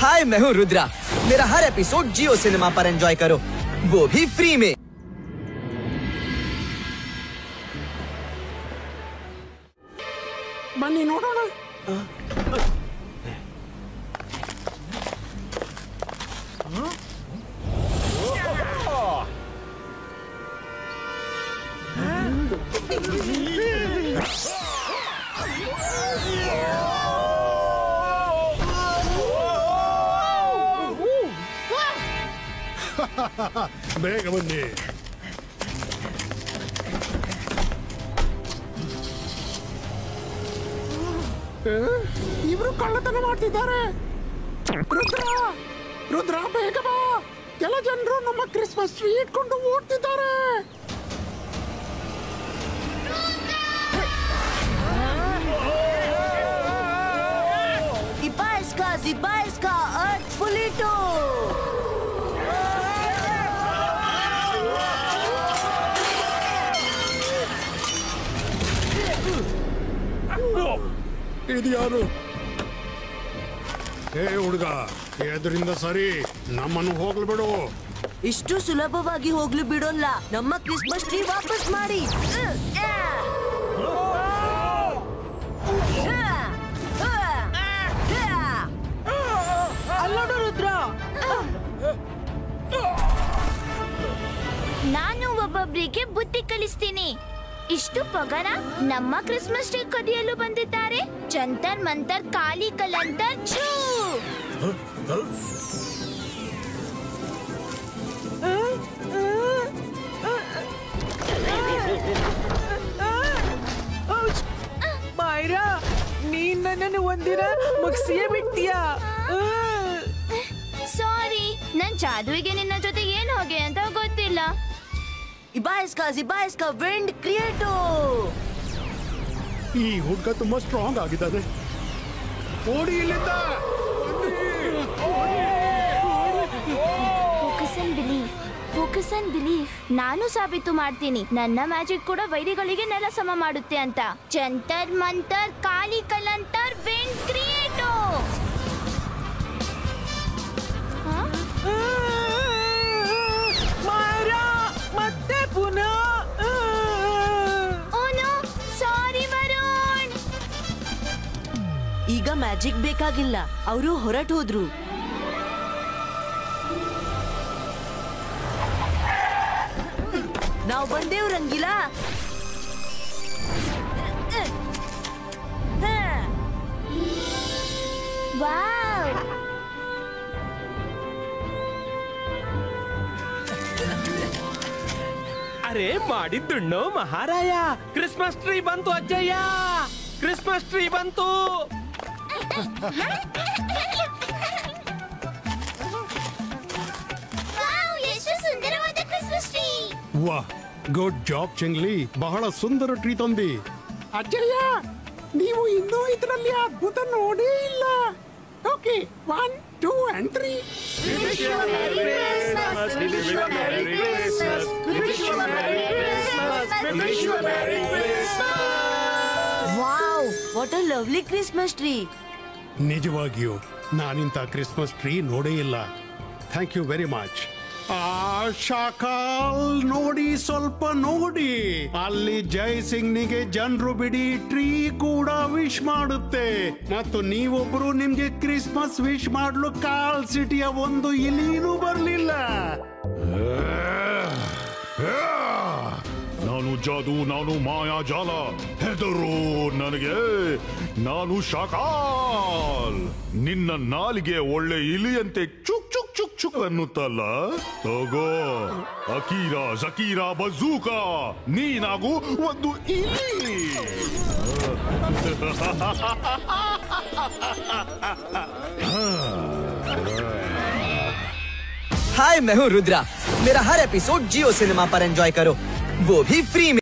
हाय, मैं हूँ रुद्रा। मेरा हर एपिसोड जियो सिनेमा पर एंजॉय करो, वो भी फ्री में। बन्नी नोडोಣ। ಬೇಗ ಬನ್ನಿ. ಇವರು ಕಳ್ಳತನ ಮಾಡ್ತಿದ್ದಾರೆ. ರುದ್ರ ಬೇಗ ಬಾ. ಕೆಲ ಜನರು ನಮ್ಮ ಕ್ರಿಸ್ಮಸ್ ಟ್ರೀ ಇಟ್ಕೊಂಡು ಓಡ್ತಿದ್ದಾರೆ. Zibaiska, Earth Pulito. ಇದು ಯಾರು? ಹೇ ಹುಡುಗ, ಎದರಿಂದ ಸರಿ, ನಮ್ಮನ್ನು ಹೋಗ್ಲು ಬಿಡು. ಇಷ್ಟು ಸುಲಭವಾಗಿ ಹೋಗ್ಲು ಬಿಡೋಲ್ಲ. ನಮ್ಮ ಕ್ರಿಸ್ಮಸ್ ಟ್ರೀ ವಾಪಸ್ ಮಾಡಿ. ರುದ್ರ, ನಾನು ಒಬ್ಬೊಬ್ಬರಿಗೆ ಬುದ್ಧಿ ಕಲಿಸ್ತೀನಿ. ಇಷ್ಟು ಪಗರ ನಮ್ಮ ಕ್ರಿಸ್ಮಸ್ ಟ್ರೀ ಕದಿಯಲು ಬಂದಿದ್ದಾರೆ. ಜಂತರ್ ಮಂತರ್ ಕಾಲಿ ಕಲಂತರ್ ಛೂ. ಮಾಯರಾ, ನೀನ್ ನನ್ನನ್ನು ಒಂದಿನ ಮುಗಿಸಿಯೇ ಬಿಟ್ಟಿಯಾ? ಸಾರಿ, ನನ್ ಜಾದುವಿಗೆ ನಿನ್ನ ಜೊತೆ ಏನು ಹೋಗೆ ಅಂತ ಗೊತ್ತಿಲ್ಲ. Zibaiska ವಿಂಡ್ ಕ್ರಿಯೇಟೋ. ಈ ಹುಡುಗ ತುಂಬಾ ಸ್ಟ್ರಾಂಗ್ ಆಗಿದ್ದಾನೆ. ಓಡಿ ಇಲ್ಲಿಂದ. Focus and belief. ನಾನು ಸಾಬೀತು ಮಾಡ್ತೀನಿ ನನ್ನ ಮ್ಯಾಜಿಕ್ ಕೂಡ ವೈರಿಗಳಿಗೆ ನೆಲ ಸಮ ಮಾಡುತ್ತೆ ಅಂತ. ಜಂತರ್ ಮಂತರ್ ಕಾಲಿ ಕಲಂತರ್ ವಿಂಡ್ ಕ್ರಿಯೇಟೋ. ಮಾಯರಾ, ಮತ್ತೆ ಪುನಃ. ಓನೋ, ಸಾರಿ ವರುಣ್. ಈಗ ಮ್ಯಾಜಿಕ್ ಬೇಕಾಗಿಲ್ಲ, ಅವರು ಹೊರಟು ಹೋದ್ರು. ನಾವು ಬಂದೇವ್ ರಂಗಿಲಾ. ವಾವ್, ಅರೆ ಮಾಡಿದ್ದುಣ್ಣು ಮಹಾರಾಯ. ಕ್ರಿಸ್ಮಸ್ ಟ್ರೀ ಬಂತು ಅಜ್ಜಯ್ಯ, ಕ್ರಿಸ್ಮಸ್ ಟ್ರೀ ಬಂತು. ಎಷ್ಟು ಸುಂದರವಾದ ಕ್ರಿಸ್ಮಸ್ ಟ್ರೀ. ವಾಹ್, ಗುಡ್ ಜಾಬ್ ಚಿಂಗ್ಲಿ. ಬಹಳ ಸುಂದರ ಟ್ರೀ ತಂದಿ. ಅಜ್ಜಯ್ಯ, ನೀವು ಇನ್ನೂ ಇದರಲ್ಲಿ ಅದ್ಭುತ ನೋಡೇ ಇಲ್ಲ. Okay, 1, 2 and 3. Wow, what a lovely Christmas tree. ನಿಜವಾಗಿಯೂ ನಾನಿಂತ ಕ್ರಿಸ್ಮಸ್ ಟ್ರೀ ನೋಡೇ ಇಲ್ಲ. Thank you very much. Shakal ನೋಡಿ, ಸ್ವಲ್ಪ ನೋಡಿ. ಅಲ್ಲಿ ಜೈ ಸಿಂಗ್ನಿಗೆ ಜನರು ಬಿಡಿ ಟ್ರೀ ಕೂಡ ವಿಶ್ ಮಾಡುತ್ತೆ. ಮತ್ತು ನೀವೊಬ್ರು ನಿಮ್ಗೆ ಕ್ರಿಸ್ಮಸ್ ವಿಶ್ ಮಾಡಲು ಕಾಲ್ ಸಿಟಿಯ ಒಂದು ಇಲಿನೂ ಬರ್ಲಿಲ್ಲ. ನಾನು ಜಾದು, ನಾನು ಮಾಯಾಜಾಲ. ಹೆದರು ನನಗೆ, ನಾನು ಶಾಕಾಲ್. ನಿನ್ನ ನಾಲಿಗೆ ಒಳ್ಳೆ ಇಲಿಯಂತೆ ಚುಕ್ ಚುಕ್ ಚುಕ್ ಚುಕ್ ಅನ್ನುತ್ತಲ್ಲ. ತಗೋ ಅಕೀರಾ ಜಕೀರಾ ಬಜೂಕಾ, ನೀನಾಗು ಒಂದು ಇಲಿ. हाय, मैं हूँ रुद्रा। मेरा हर एपिसोड जियो सिनेमा पर एंजॉय करो, वो भी फ्री में।